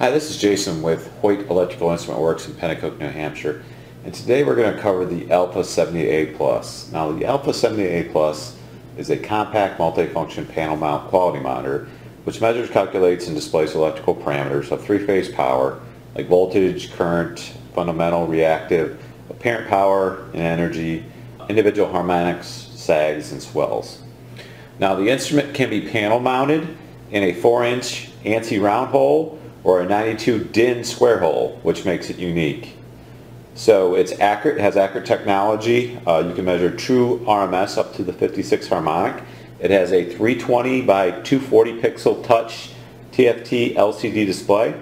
Hi, this is Jason with Hoyt Electrical Instrument Works in Pennacook, New Hampshire, and today we're going to cover the Alpha70A Plus. Now, the Alpha70A Plus is a compact multifunction panel mount quality monitor which measures, calculates, and displays electrical parameters of three-phase power like voltage, current, fundamental, reactive, apparent power and energy, individual harmonics, sags, and swells. Now, the instrument can be panel mounted in a 4-inch ANSI round hole or a 92 DIN square hole, which makes it unique. So it's accurate, it has accurate technology. You can measure true RMS up to the 56 harmonic. It has a 320 by 240 pixel touch TFT LCD display.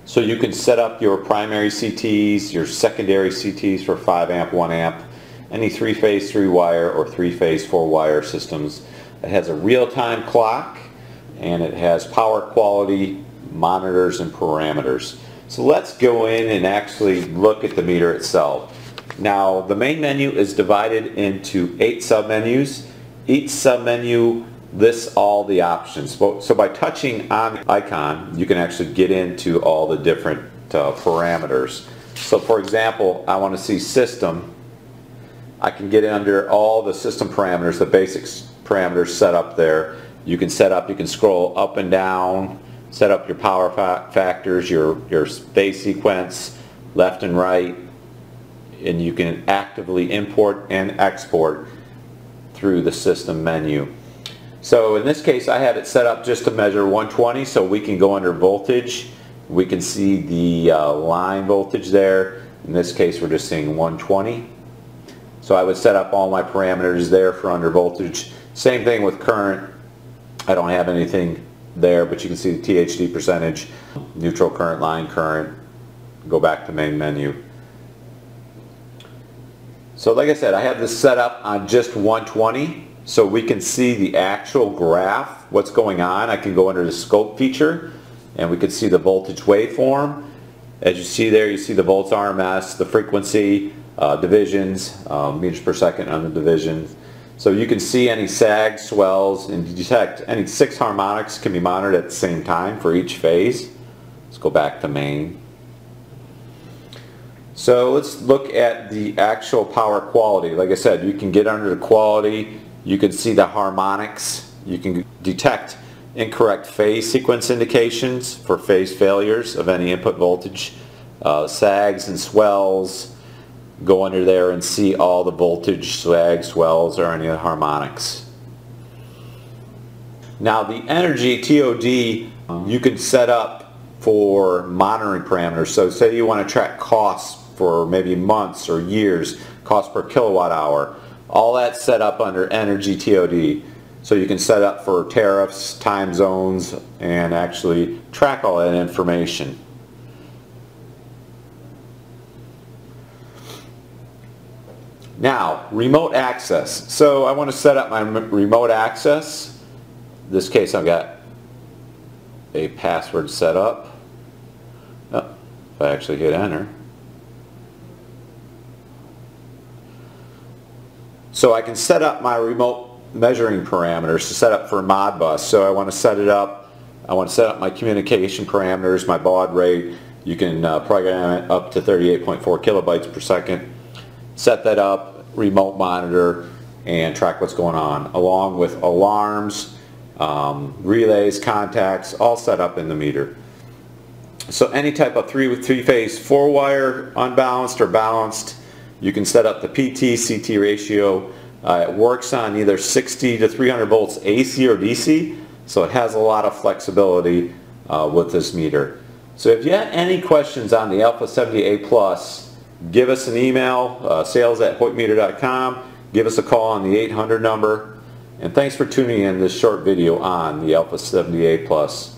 So you can set up your primary CTs, your secondary CTs for 5 amp, 1 amp, any 3-phase 3-wire or 3-phase 4-wire systems. It has a real-time clock and it has power quality monitors and parameters. So let's go in and actually look at the meter itself. Now, the main menu is divided into 8 submenus. Each submenu lists all the options. So by touching on the icon, you can actually get into all the different parameters. So for example, I want to see system. I can get under all the system parameters, the basic parameters set up there. You can set up, you can scroll up and down, set up your power factors, your phase sequence, left and right, and you can actively import and export through the system menu. So in this case, I have it set up just to measure 120, so we can go under voltage. We can see the line voltage there. In this case, we're just seeing 120. So I would set up all my parameters there for under voltage. Same thing with current. I don't have anything there, but you can see the THD percentage, neutral current, line current. Go back to main menu. So like I said, I have this set up on just 120, so we can see the actual graph, what's going on. I can go under the scope feature and we can see the voltage waveform. As you see there, you see the volts RMS, the frequency, divisions, meters per second on the divisions. So you can see any sags, swells, and detect any 6 harmonics can be monitored at the same time for each phase. Let's go back to main. So let's look at the actual power quality. Like I said, you can get under the quality, you can see the harmonics, you can detect incorrect phase sequence indications for phase failures of any input voltage, sags and swells. Go under there and see all the voltage, sags, swells, or any of the harmonics. Now the energy TOD you can set up for monitoring parameters. So say you want to track costs for maybe months or years, cost per kilowatt hour. All that's set up under energy TOD. So you can set up for tariffs, time zones, and actually track all that information. Now, remote access. So I want to set up my remote access. In this case, I've got a password set up. Oh, if I actually hit enter. So I can set up my remote measuring parameters to set up for Modbus. So I want to set it up. I want to set up my communication parameters, my baud rate. You can program it up to 38.4 kilobytes per second. Set that up, remote monitor, and track what's going on, along with alarms, relays, contacts, all set up in the meter. So any type of three-phase 4-wire, unbalanced or balanced, you can set up the PT-CT ratio. It works on either 60 to 300 volts AC or DC, so it has a lot of flexibility with this meter. So if you have any questions on the Alpha70A Plus, give us an email, sales@hoytmeter.com. Give us a call on the 800 number. And thanks for tuning in this short video on the Alpha70A Plus.